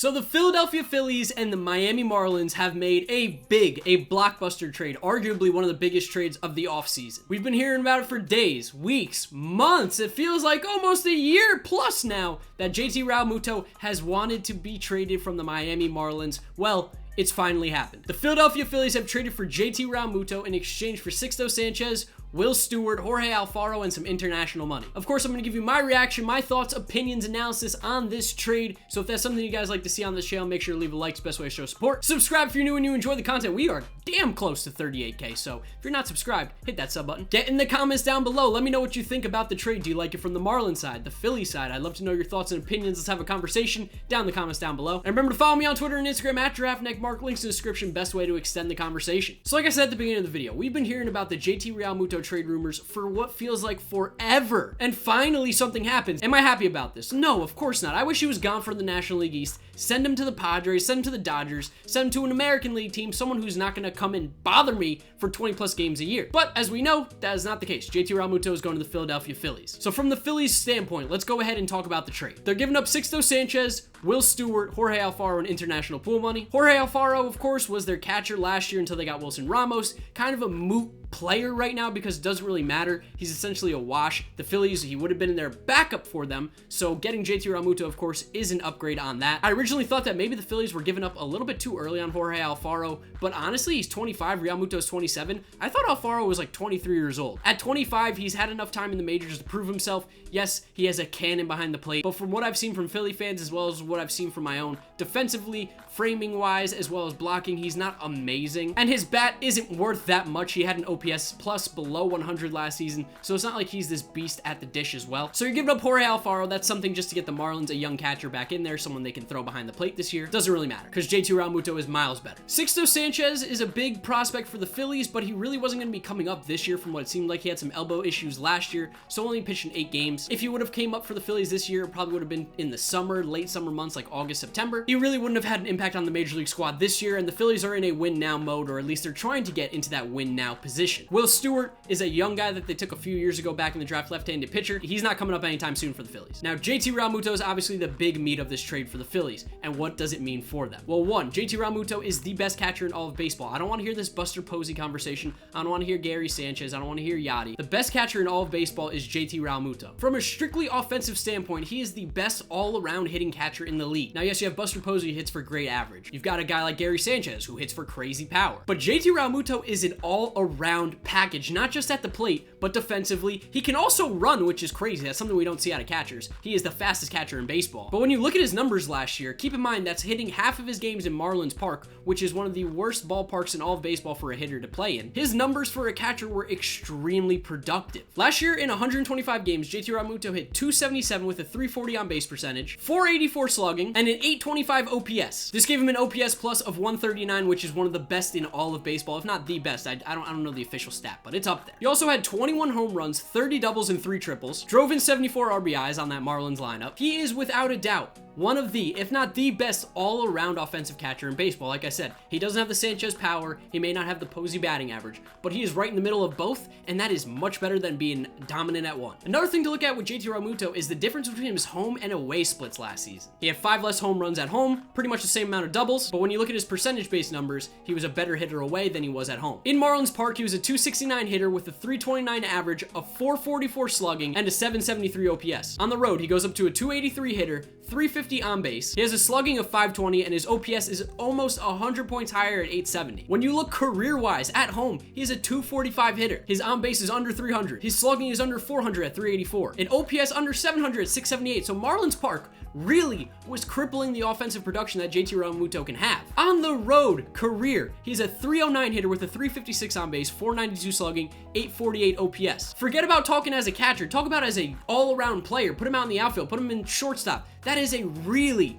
So the Philadelphia Phillies and the Miami Marlins have made a blockbuster trade, arguably one of the biggest trades of the offseason. We've been hearing about it for days, weeks, months. It feels like almost a year plus now that JT Realmuto has wanted to be traded from the Miami Marlins. Well, it's finally happened. The Philadelphia Phillies have traded for JT Realmuto in exchange for Sixto Sanchez, Will Stewart, Jorge Alfaro, and some international money. Of course, I'm going to give you my reaction, my thoughts, opinions, analysis on this trade. So if that's something you guys like to see on this channel, make sure to leave a like. It's the best way to show support. Subscribe if you're new and you enjoy the content. We are damn close to 38K, so if you're not subscribed, hit that sub button. Get in the comments down below. Let me know what you think about the trade. Do you like it from the Marlins side, the Philly side? I'd love to know your thoughts and opinions. Let's have a conversation down in the comments down below. And remember to follow me on Twitter and Instagram at GiraffeNeckMarc. Links in the description. Best way to extend the conversation. So like I said at the beginning of the video, we've been hearing about the JT Realmuto trade rumors for what feels like forever. And finally something happens. Am I happy about this? No, of course not. I wish he was gone from the National League East. Send him to the Padres, send him to the Dodgers, send him to an American League team, someone who's not going to come and bother me for 20 plus games a year. But as we know, that is not the case. JT Realmuto is going to the Philadelphia Phillies. So from the Phillies standpoint, let's go ahead and talk about the trade. They're giving up Sixto Sanchez, Will Stewart, Jorge Alfaro, and international pool money. Jorge Alfaro, of course, was their catcher last year until they got Wilson Ramos. Kind of a moot player right now because it doesn't really matter. He's essentially a wash. The Phillies, he would have been their backup for them. So getting JT Realmuto, of course, is an upgrade on that. I originally thought that maybe the Phillies were giving up a little bit too early on Jorge Alfaro, but honestly, he's 25, Realmuto is 27. I thought Alfaro was like 23 years old. At 25, he's had enough time in the majors to prove himself. Yes, he has a cannon behind the plate, but from what I've seen from Philly fans as well as what I've seen from my own, defensively, framing wise, as well as blocking, he's not amazing. And his bat isn't worth that much. He had an OPS plus below 100 last season, so it's not like he's this beast at the dish as well. So you're giving up Jorge Alfaro. That's something just to get the Marlins a young catcher back in there, someone they can throw behind the plate this year. Doesn't really matter because JT Realmuto is miles better. Sixto Sanchez is a big prospect for the Phillies, but he really wasn't going to be coming up this year from what it seemed like. He had some elbow issues last year, so only pitched in 8 games. If he would have came up for the Phillies this year, it probably would have been in the summer, late summer months like August, September. He really wouldn't have had an impact on the Major League squad this year, and the Phillies are in a win now mode, or at least they're trying to get into that win now position. Will Stewart is a young guy that they took a few years ago back in the draft, left-handed pitcher. He's not coming up anytime soon for the Phillies. Now, JT Realmuto is obviously the big meat of this trade for the Phillies, and what does it mean for them? Well, one, JT Realmuto is the best catcher in all of baseball. I don't want to hear this Buster Posey conversation. I don't want to hear Gary Sanchez. I don't want to hear Yachty. The best catcher in all of baseball is JT Realmuto. From a strictly offensive standpoint, he is the best all-around hitting catcher in the league. Now, yes, you have Buster Posey who hits for great average. You've got a guy like Gary Sanchez who hits for crazy power. But JT Realmuto is an all-around package, not just at the plate, but defensively. He can also run, which is crazy. That's something we don't see out of catchers. He is the fastest catcher in baseball. But when you look at his numbers last year, keep in mind that's hitting half of his games in Marlins Park, which is one of the worst ballparks in all of baseball for a hitter to play in. His numbers for a catcher were extremely productive. Last year in 125 games, JT Realmuto hit 277 with a 340 on base percentage, 484 slugging, and an 825 OPS. This gave him an OPS plus of 139, which is one of the best in all of baseball, if not the best. I don't know the official stat, but it's up there. He also had 21 home runs, 30 doubles, and 3 triples, drove in 74 RBIs on that Marlins lineup. He is without a doubt one of the, if not the best all-around offensive catcher in baseball. Like I said, he doesn't have the Sanchez power, he may not have the Posey batting average, but he is right in the middle of both, and that is much better than being dominant at one. Another thing to look at with JT Realmuto is the difference between his home and away splits last season. He had 5 less home runs at home, pretty much the same amount of doubles, but when you look at his percentage-based numbers, he was a better hitter away than he was at home. In Marlins Park, he was a 269 hitter with a 329 average, a 444 slugging, and a 773 OPS. On the road, he goes up to a 283 hitter, 350 on base. He has a slugging of 520, and his OPS is almost 100 points higher at 870. When you look career-wise at home, he is a 245 hitter. His on base is under 300. His slugging is under 400 at 384. An OPS under 700 at 678. So Marlins Park really was crippling the offensive production that JT Realmuto can have. On the road, career, he's a 309 hitter with a 356 on base, 492 slugging, 848 OPS. Forget about talking as a catcher, talk about as a all-around player. Put him out in the outfield, put him in shortstop. That is a really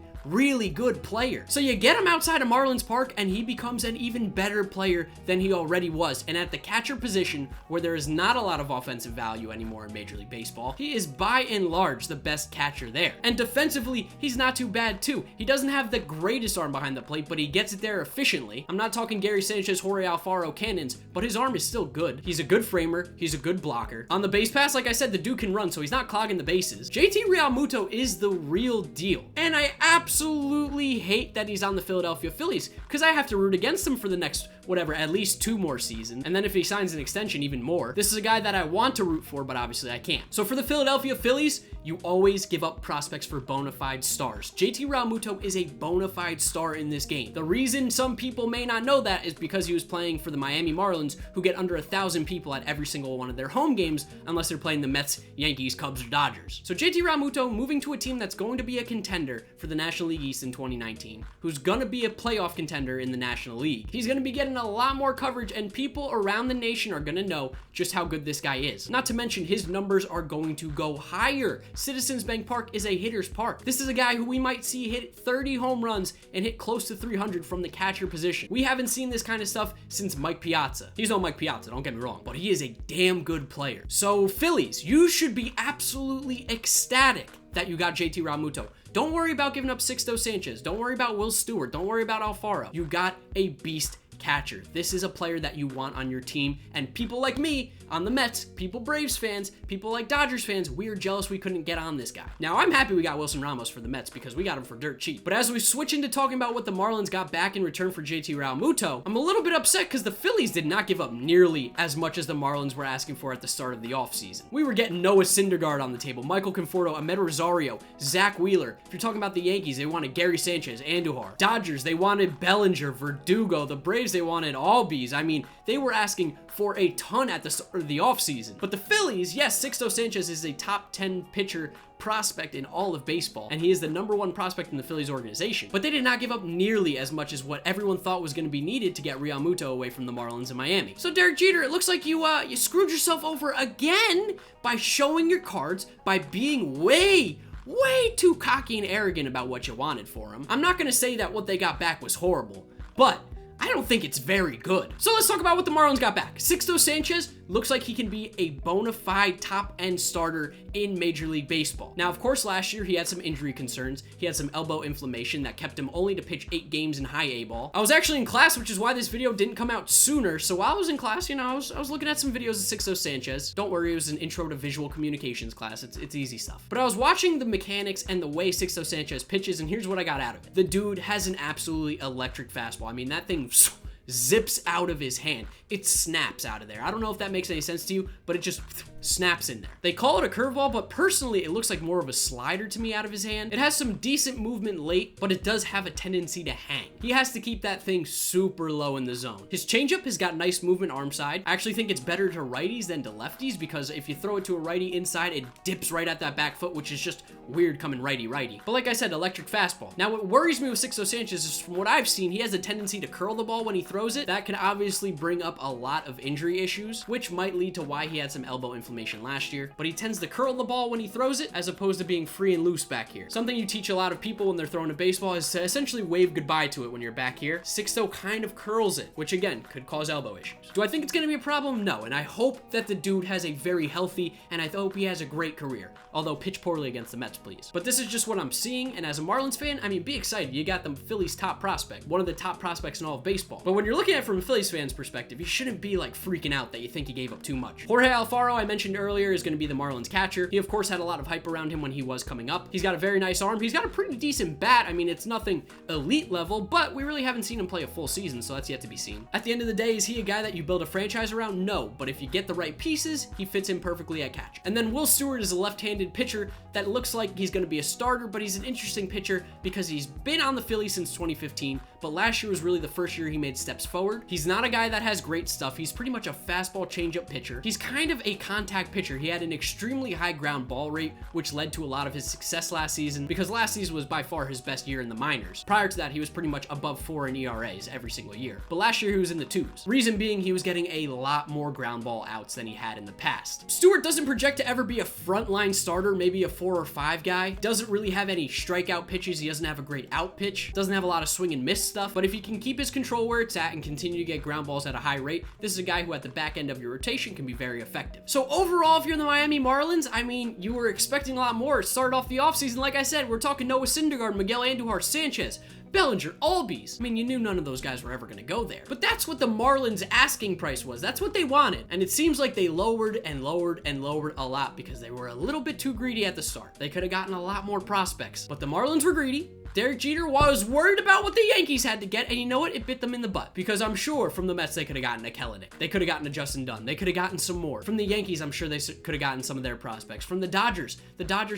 good player. So you get him outside of Marlins Park and he becomes an even better player than he already was. And at the catcher position, where there is not a lot of offensive value anymore in Major League Baseball, he is by and large the best catcher there. And defensively, he's not too bad too. He doesn't have the greatest arm behind the plate, but he gets it there efficiently. I'm not talking Gary Sanchez, Jorge Alfaro cannons, but his arm is still good. He's a good framer. He's a good blocker. On the base pass, like I said, the dude can run, so he's not clogging the bases. JT Realmuto is the real deal. And I absolutely absolutely hate that he's on the Philadelphia Phillies because I have to root against him for the next, whatever, at least 2 more seasons. And then if he signs an extension, even more. This is a guy that I want to root for, but obviously I can't. So for the Philadelphia Phillies, you always give up prospects for bona fide stars. JT Realmuto is a bona fide star in this game. The reason some people may not know that is because he was playing for the Miami Marlins, who get under 1,000 people at every single one of their home games, unless they're playing the Mets, Yankees, Cubs, or Dodgers. So JT Realmuto moving to a team that's going to be a contender for the National League East in 2019, who's gonna be a playoff contender in the National League. He's gonna be getting a lot more coverage, and people around the nation are gonna know just how good this guy is. Not to mention his numbers are going to go higher. Citizens Bank Park is a hitter's park. This is a guy who we might see hit 30 home runs and hit close to 300 from the catcher position. We haven't seen this kind of stuff since Mike Piazza. He's no Mike Piazza, don't get me wrong, but he is a damn good player. So Phillies, you should be absolutely ecstatic that you got JT Realmuto. Don't worry about giving up Sixto Sanchez. Don't worry about Will Stewart. Don't worry about Alfaro. You got a beast catcher. This is a player that you want on your team, and people like me on the Mets, people Braves fans, people like Dodgers fans, we are jealous we couldn't get on this guy. Now, I'm happy we got Wilson Ramos for the Mets because we got him for dirt cheap. But as we switch into talking about what the Marlins got back in return for JT Realmuto, I'm a little bit upset because the Phillies did not give up nearly as much as the Marlins were asking for at the start of the offseason. We were getting Noah Syndergaard on the table, Michael Conforto, Ahmed Rosario, Zach Wheeler. If you're talking about the Yankees, they wanted Gary Sanchez, Andujar. Dodgers, they wanted Bellinger, Verdugo. The Braves, they wanted Albies. I mean, they were asking for a ton at the start of the offseason. But the Phillies, yes, Sixto Sanchez is a top 10 pitcher prospect in all of baseball, and he is the #1 prospect in the Phillies organization. But they did not give up nearly as much as what everyone thought was going to be needed to get Realmuto away from the Marlins in Miami. So Derek Jeter, it looks like you screwed yourself over again by showing your cards, by being way too cocky and arrogant about what you wanted for him. I'm not going to say that what they got back was horrible, but I don't think it's very good. So let's talk about what the Marlins got back. Sixto Sanchez looks like he can be a bona fide top-end starter in Major League Baseball. Now, of course, last year he had some injury concerns. He had some elbow inflammation that kept him only to pitch 8 games in high A ball. I was actually in class, which is why this video didn't come out sooner. So while I was in class, you know, I was looking at some videos of Sixto Sanchez. Don't worry, it was an intro to visual communications class. It's easy stuff. But I was watching the mechanics and the way Sixto Sanchez pitches, and here's what I got out of it. The dude has an absolutely electric fastball. I mean, that thing zips out of his hand. It snaps out of there. I don't know if that makes any sense to you, but it just snaps in there. They call it a curveball, but personally, it looks like more of a slider to me out of his hand. It has some decent movement late, but it does have a tendency to hang. He has to keep that thing super low in the zone. His changeup has got nice movement arm side. I actually think it's better to righties than to lefties because if you throw it to a righty inside, it dips right at that back foot, which is just weird coming righty-righty. But like I said, electric fastball. Now, what worries me with Sixto Sanchez is from what I've seen, he has a tendency to curl the ball when he throws it. That can obviously bring up a lot of injury issues, which might lead to why he had some elbow inflammation last year. But he tends to curl the ball when he throws it as opposed to being free and loose back here. Something you teach a lot of people when they're throwing a baseball is to essentially wave goodbye to it when you're back here. Sixto kind of curls it, which again could cause elbow issues. Do I think it's going to be a problem? No, and I hope that the dude has a very healthy, and I hope he has a great career. Although pitch poorly against the Mets, please. But this is just what I'm seeing, and as a Marlins fan, I mean, be excited. You got the Phillies' top prospect, one of the top prospects in all of baseball. But when you're looking at it from a Phillies fan's perspective, you shouldn't be like freaking out that you think he gave up too much. Jorge Alfaro, I mentioned earlier, is going to be the Marlins catcher. He, of course, had a lot of hype around him when he was coming up. He's got a very nice arm. He's got a pretty decent bat. I mean, it's nothing elite level, but we really haven't seen him play a full season, so that's yet to be seen. At the end of the day, is he a guy that you build a franchise around? No, but if you get the right pieces, he fits in perfectly at catch. And then Will Stewart is a left-handed pitcher that looks like he's going to be a starter, but he's an interesting pitcher because he's been on the Phillies since 2015, but last year was really the first year he made steps forward. He's not a guy that has great stuff. He's pretty much a fastball changeup pitcher. He's kind of a contact pitcher. He had an extremely high ground ball rate, which led to a lot of his success last season because last season was by far his best year in the minors. Prior to that, he was pretty much above 4 in ERAs every single year, but last year he was in the 2s. Reason being, he was getting a lot more ground ball outs than he had in the past. Stewart doesn't project to ever be a frontline starter, maybe a 4 or 5 guy. Doesn't really have any strikeout pitches. He doesn't have a great out pitch. Doesn't have a lot of swing and miss stuff, but if he can keep his control where it's at and continue to get ground balls at a high rate, this is a guy who at the back end of your rotation can be very effective. So overall, if you're in the Miami Marlins, I mean, you were expecting a lot more. Started off the offseason, like I said, we're talking Noah Syndergaard, Miguel Andujar, Sanchez, Bellinger, Albies. I mean, you knew none of those guys were ever going to go there. But that's what the Marlins' asking price was. That's what they wanted. And it seems like they lowered and lowered and lowered a lot because they were a little bit too greedy at the start. They could have gotten a lot more prospects. But the Marlins were greedy. Derek Jeter was worried about what the Yankees had to get, and you know what? It bit them in the butt, because I'm sure from the Mets they could have gotten a Kelenic. They could have gotten a Justin Dunn. They could have gotten some more. From the Yankees, I'm sure they could have gotten some of their prospects. From the Dodgers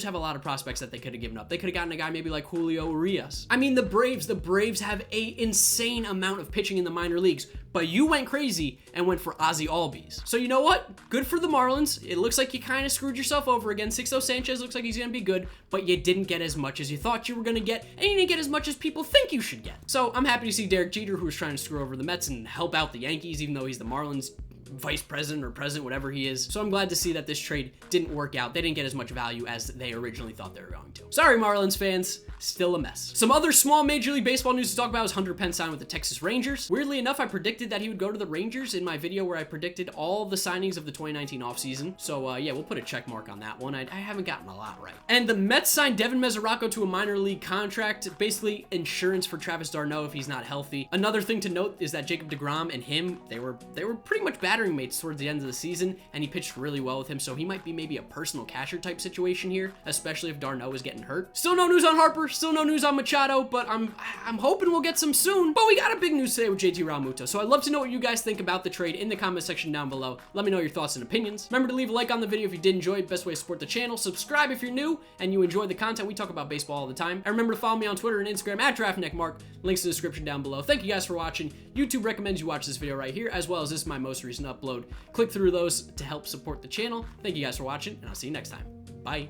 have a lot of prospects that they could have given up. They could have gotten a guy maybe like Julio Urias. I mean, the Braves have a insane amount of pitching in the minor leagues, but you went crazy and went for Ozzie Albies. So you know what? Good for the Marlins. It looks like you kind of screwed yourself over again. Sixto Sanchez looks like he's going to be good, but you didn't get as much as you thought you were going to get, and you didn't get as much as people think you should get. So I'm happy to see Derek Jeter, who was trying to screw over the Mets and help out the Yankees, even though he's the Marlins vice president or president, whatever he is. So I'm glad to see that this trade didn't work out. They didn't get as much value as they originally thought they were going to. Sorry, Marlins fans. Still a mess. Some other small Major League Baseball news to talk about is Hunter Pence signed with the Texas Rangers. Weirdly enough, I predicted that he would go to the Rangers in my video where I predicted all the signings of the 2019 offseason. So yeah, we'll put a check mark on that one. I haven't gotten a lot right. And the Mets signed Devin Mesoraco to a minor league contract, basically insurance for Travis d'Arnaud if he's not healthy. Another thing to note is that Jacob deGrom and him, they were pretty much battering mates towards the end of the season, and he pitched really well with him, so he might be maybe a personal catcher type situation here, especially if d'Arnaud is getting hurt. Still no news on Harper, still no news on Machado, but I'm hoping we'll get some soon. But we got a big news today with JT Realmuto, so I'd love to know what you guys think about the trade in the comment section down below. Let me know your thoughts and opinions. Remember to leave a like on the video if you did enjoy it. Best way to support the channel. Subscribe if you're new and you enjoy the content. We talk about baseball all the time. And remember to follow me on Twitter and Instagram at GiraffeNeckMarc. Links in the description down below. Thank you guys for watching. YouTube recommends you watch this video right here, as well as this is my most recent upload. Click through those to help support the channel. Thank you guys for watching, and I'll see you next time. Bye.